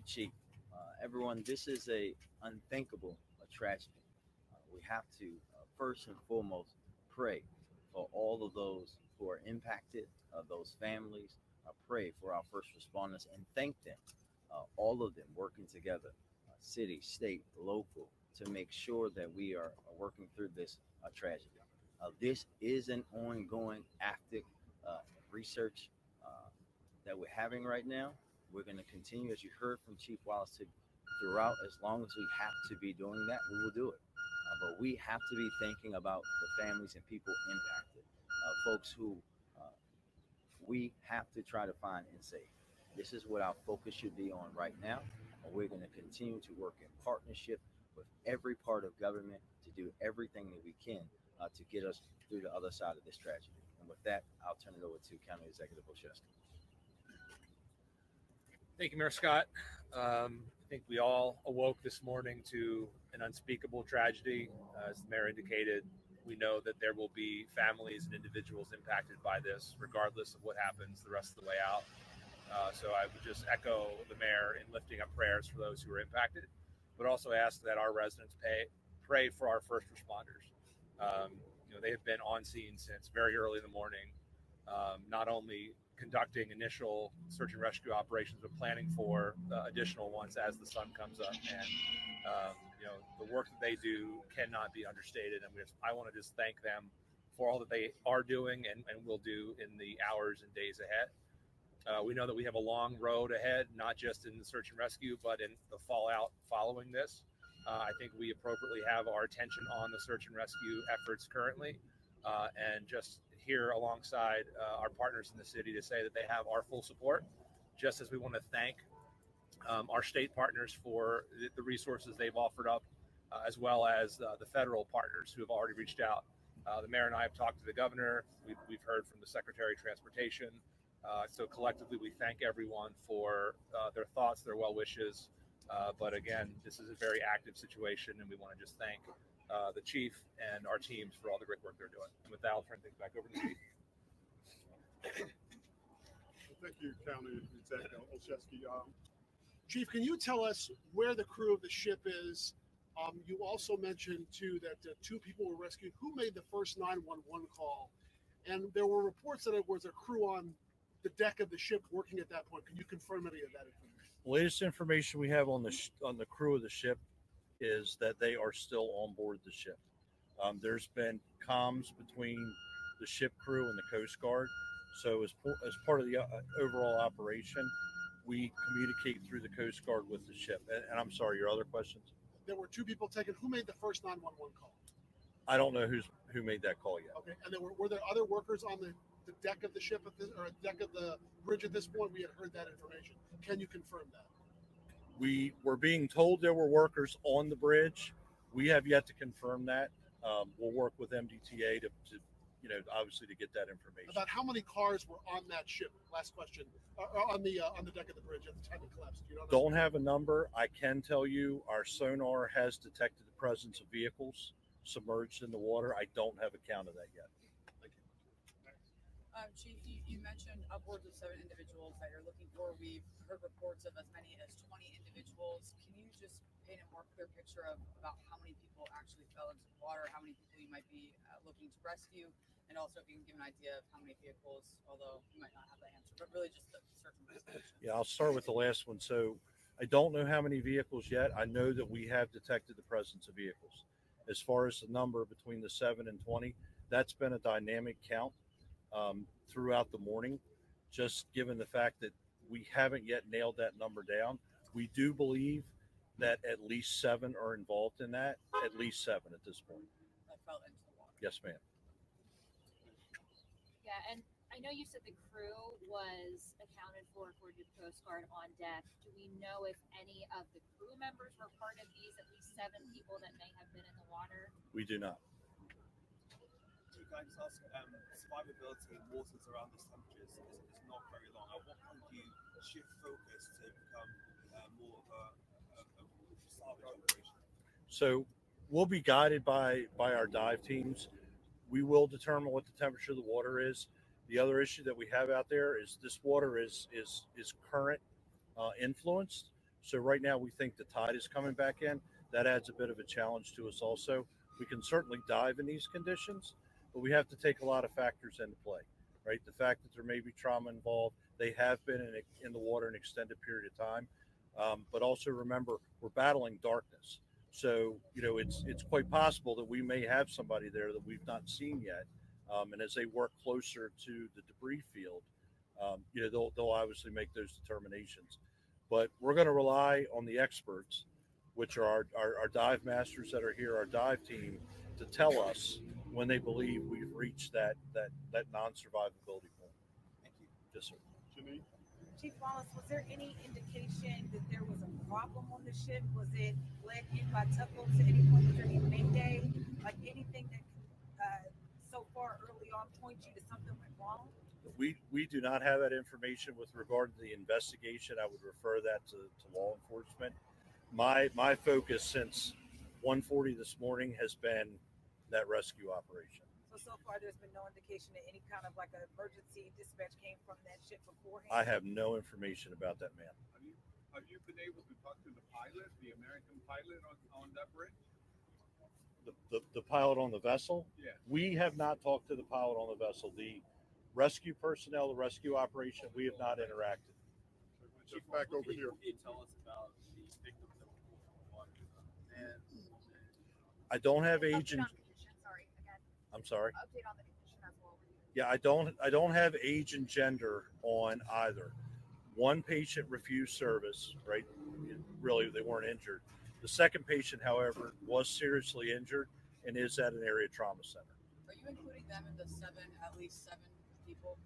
you, Chief. Everyone, this is a unthinkable tragedy. We have to first and foremost pray for all of those who are impacted, those families. Pray for our first responders and thank them, all of them working together, city, state, local, to make sure that we are working through this tragedy. This is an ongoing, active research uh, that we're having right now. We're going to continue, as you heard from Chief Wallace, throughout. As long as we have to be doing that, we will do it. But we have to be thinking about the families and people impacted, folks who uh, we have to try to find and save. This is what our focus should be on right now. And we're going to continue to work in partnership with every part of government to do everything that we can to get us through the other side of this tragedy. And with that, I'll turn it over to County Executive Olszewski. Thank you, Mayor Scott. I think we all awoke this morning to an unspeakable tragedy. As the mayor indicated, we know that there will be families and individuals impacted by this, regardless of what happens the rest of the way out. So I would just echo the mayor in lifting up prayers for those who are impacted, but also ask that our residents pray for our first responders. They have been on scene since very early in the morning, not only conducting initial search and rescue operations, but planning for additional ones as the sun comes up. And the work that they do cannot be understated. And I want to just thank them for all that they are doing and will do in the hours and days ahead. We know that we have a long road ahead, not just in the search and rescue, but in the fallout following this. I think we appropriately have our attention on the search and rescue efforts currently, and just here alongside our partners in the city to say that they have our full support, just as we want to thank our state partners for the resources they've offered up, as well as the federal partners who have already reached out. The mayor and I have talked to the governor. We've heard from the Secretary of Transportation. So collectively, we thank everyone for their thoughts, their well wishes. But again, this is a very active situation, and we want to just thank the chief and our teams for all the great work they're doing. And with that, I'll turn things back over to the chief. Well, thank you, County Executive Olszewski. Chief, can you tell us where the crew of the ship is? You also mentioned, too, that two people were rescued. Who made the first 911 call? And there were reports that it was a crew on the deck of the ship working at that point. Can you confirm any of that information? Latest information we have on the crew of the ship is that they are still on board the ship. There's been comms between the ship crew and the Coast Guard. So as part of the overall operation, we communicate through the Coast Guard with the ship. And I'm sorry, your other questions? There were two people taken. Who made the first 911 call? I don't know who made that call yet. Okay, and were there other workers on the deck of the ship or deck of the bridge at this point? We had heard that information. Can you confirm that? We were being told there were workers on the bridge. We have yet to confirm that. We'll work with MDTA to obviously to get that information. About how many cars were on that ship? Last question. On the deck of the bridge at the time it collapsed. You don't have a number. I can tell you our sonar has detected the presence of vehicles submerged in the water. I don't have a count of that yet. Thank you. Chief, you mentioned upwards of 7 individuals that you're looking for. We've heard reports of as many as 20 individuals. Can you just paint a more clear picture of about how many people actually fell into the water, how many people you might be looking to rescue, and also if you can give an idea of how many vehicles, although you might not have the answer, but really just the search and rescue. Yeah, I'll start with the last one. So I don't know how many vehicles yet. I know that we have detected the presence of vehicles. As far as the number between the 7 and 20, that's been a dynamic count throughout the morning, just given the fact that we haven't yet nailed that number down. We do believe that at least 7 are involved in that, at least 7 at this point. That fell into the water. Yes, ma'am. Yeah, and I know you said the crew was accounted for according to the Coast Guard on deck. Do we know if any of the crew members were part of these at least 7 people that may have been in the water? We do not. Can I just ask, survivability in waters around this temperature is not very long. At what point do you shift focus to become more of a salvage operation? So we'll be guided by our dive teams. We will determine what the temperature of the water is. The other issue that we have out there is this water is current influenced. So right now we think the tide is coming back in. That adds a bit of a challenge to us also. We can certainly dive in these conditions, but we have to take a lot of factors into play, right? The fact that there may be trauma involved, they have been in the water an extended period of time, but also remember we're battling darkness. So it's quite possible that we may have somebody there that we've not seen yet, and as they work closer to the debris field, they'll obviously make those determinations. But we're going to rely on the experts, which are our dive masters that are here, our dive team, to tell us when they believe we've reached that non-survivability point. Thank you. Yes, sir. Janine? Chief Wallace, was there any indication that there was a problem on the ship? Was it led in by tugboats at any point during the mayday? Like anything that can, so far early on, point you to something went wrong? We do not have that information with regard to the investigation. I would refer that to law enforcement. My focus since 1:40 this morning has been that rescue operation. So far there's been no indication that any kind of like an emergency dispatch came from that ship beforehand? I have no information about that, man. Have you been able to talk to the pilot, the American pilot on that bridge? The pilot on the vessel? Yeah. We have not talked to the pilot on the vessel. The rescue personnel, the rescue operation, we have not interacted. Chief, back over here. Can you tell us about the victims that were pulled from the water? And I don't have age and Update on condition, sorry, again. I'm sorry. Update on the condition as well. Yeah, I don't have age and gender on either. One patient refused service, right? Really, they weren't injured. The second patient, however, was seriously injured and is at an area trauma center. Are you including them in the at least seven people?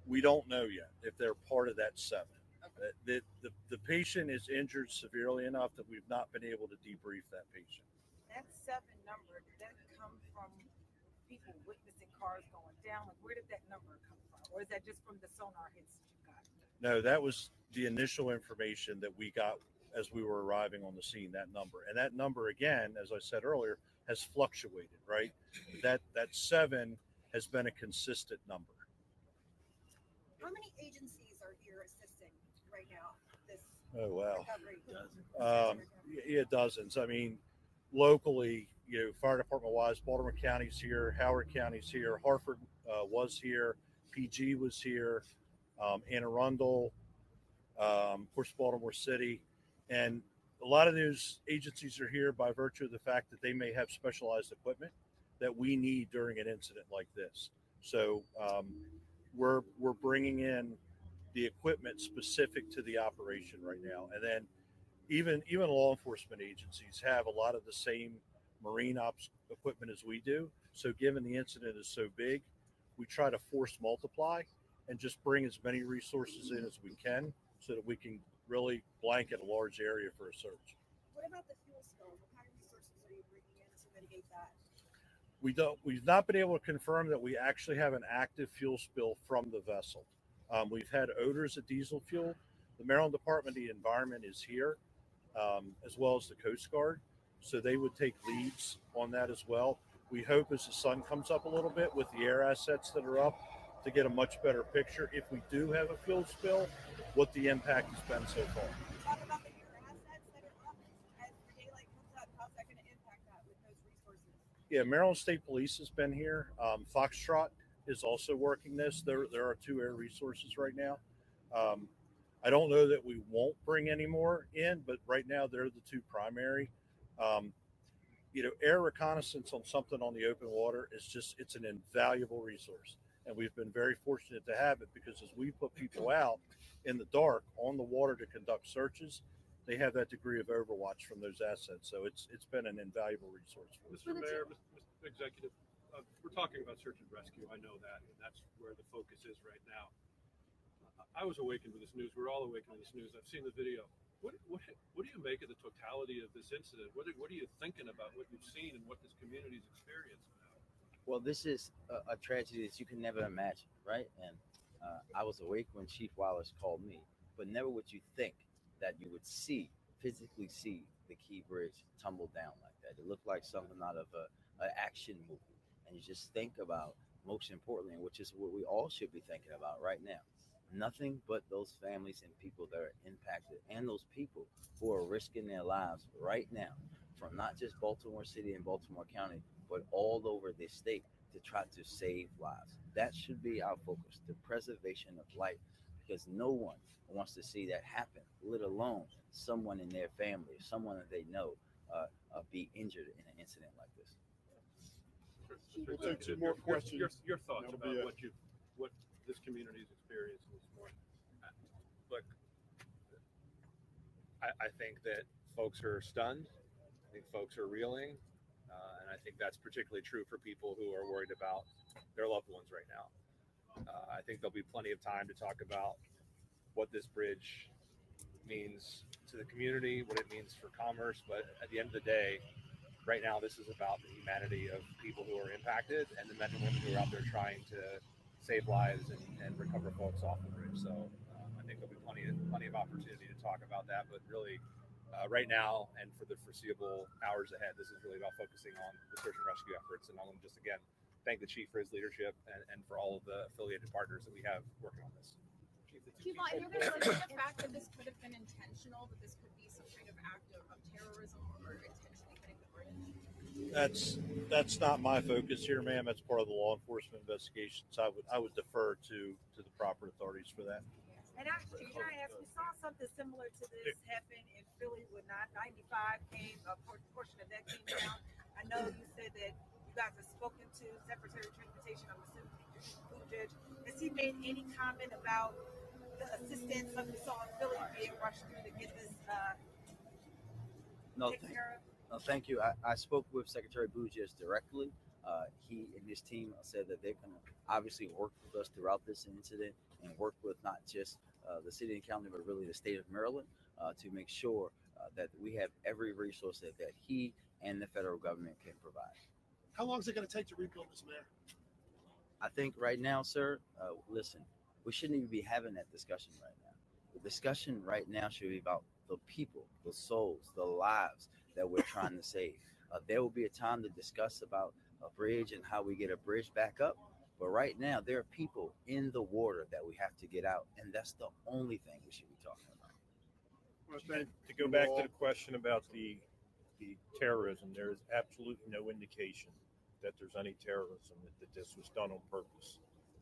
We don't know yet if they're part of that seven. Okay. The patient is injured severely enough that we've not been able to debrief that patient. That 7 number, did that come from people witnessing cars going down? Like, where did that number come from? Or is that just from the sonar hits that you got? No, that was the initial information that we got as we were arriving on the scene, that number. And that number, again, as I said earlier, has fluctuated, right? That 7 has been a consistent number. How many agencies are here assisting right now? This Oh, wow. recovery? Yeah, dozens. I mean, locally, fire department wise, Baltimore County's here, Howard County's here, Hartford was here, PG was here, Anne Arundel, of course, Baltimore City. And a lot of those agencies are here by virtue of the fact that they may have specialized equipment that we need during an incident like this. So we're bringing in the equipment specific to the operation right now. And then even law enforcement agencies have a lot of the same marine ops equipment as we do. So given the incident is so big, we try to force multiply and just bring as many resources in as we can so that we can really blanket a large area for a search. What about the fuel spill? What kind of resources are you bringing in to mitigate that? We've not been able to confirm that we actually have an active fuel spill from the vessel. We've had odors of diesel fuel. The Maryland Department of the Environment is here, as well as the Coast Guard. So they would take leads on that as well. We hope as the sun comes up a little bit with the air assets that are up to get a much better picture, if we do have a fuel spill, what the impact has been so far. Talk about the air assets that are up as daylight comes up. How's that going to impact that with those resources? Yeah, Maryland State Police has been here. Foxtrot is also working this. There are 2 air resources right now. I don't know that we won't bring any more in, but right now they're the 2 primary. Air reconnaissance on something on the open water it's an invaluable resource. And we've been very fortunate to have it because as we put people out in the dark on the water to conduct searches, they have that degree of overwatch from those assets. So it's been an invaluable resource for us. Mr. Mayor, Mr. Executive, we're talking about search and rescue. I know that, and that's where the focus is right now. I was awakened with this news. We're all awakened with this news. I've seen the video. What do you make of the totality of this incident? What are you thinking about what you've seen and what this community's experienced now? Well, this is a tragedy that you can never imagine, right? And I was awake when Chief Wallace called me, but never would you think that you would physically see the Key Bridge tumble down like that. It looked like something out of an action movie. And you just think about, most importantly, which is what we all should be thinking about right now, nothing but those families and people that are impacted, and those people who are risking their lives right now, from not just Baltimore City and Baltimore County, but all over the state, to try to save lives. That should be our focus, the preservation of life, because no one wants to see that happen, let alone someone in their family, someone that they know, be injured in an incident like this. We'll take two Your- more your- questions. Your thoughts That'll be about it. what this community's experiencing this morning. Look, I think that folks are stunned. I think folks are reeling. And I think that's particularly true for people who are worried about their loved ones right now. I think there'll be plenty of time to talk about what this bridge means to the community, what it means for commerce. But at the end of the day, right now, this is about the humanity of people who are impacted and the men and women who are out there trying to save lives and recover folks off the bridge. So I think there'll be plenty of opportunity to talk about that. But really, right now and for the foreseeable hours ahead, this is really about focusing on the search and rescue efforts. And I want to just again thank the chief for his leadership and for all of the affiliated partners that we have working on this. Chief, I hear there's like the fact that this could have been intentional, that this could be some kind of act of terrorism or intentionally hitting the bridge. That's not my focus here, ma'am. That's part of the law enforcement investigations. I would defer to the proper authorities for that. And actually, can I ask, we saw something similar to this happen in Philly when 95 came, a portion of that came down. I know you said that you guys have spoken to Secretary of Transportation, I'm assuming Buttigieg. Has he made any comment about the assistance like we saw in Philly being rushed through to get this No, taken care of? no, thank you. I spoke with Secretary Buttigieg directly. He and his team said that they're going to obviously work with us throughout this incident and work with not just the city and county, but really the state of Maryland to make sure that we have every resource that he and the federal government can provide. How long is it going to take to rebuild this, Mayor? I think right now, sir, listen, we shouldn't even be having that discussion right now. The discussion right now should be about the people, the souls, the lives that we're trying to save. There will be a time to discuss about a bridge and how we get a bridge back up. But right now, there are people in the water that we have to get out, and that's the only thing we should be talking about. Well, thank To go you back all. to the question about the terrorism, there is absolutely no indication that there's any terrorism, that this was done on purpose.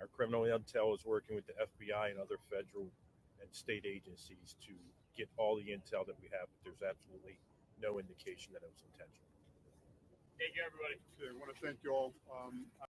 Our criminal intel is working with the FBI and other federal and state agencies to get all the intel that we have, but there's absolutely no indication that it was intentional. Thank you, everybody. Okay, I want to thank you all.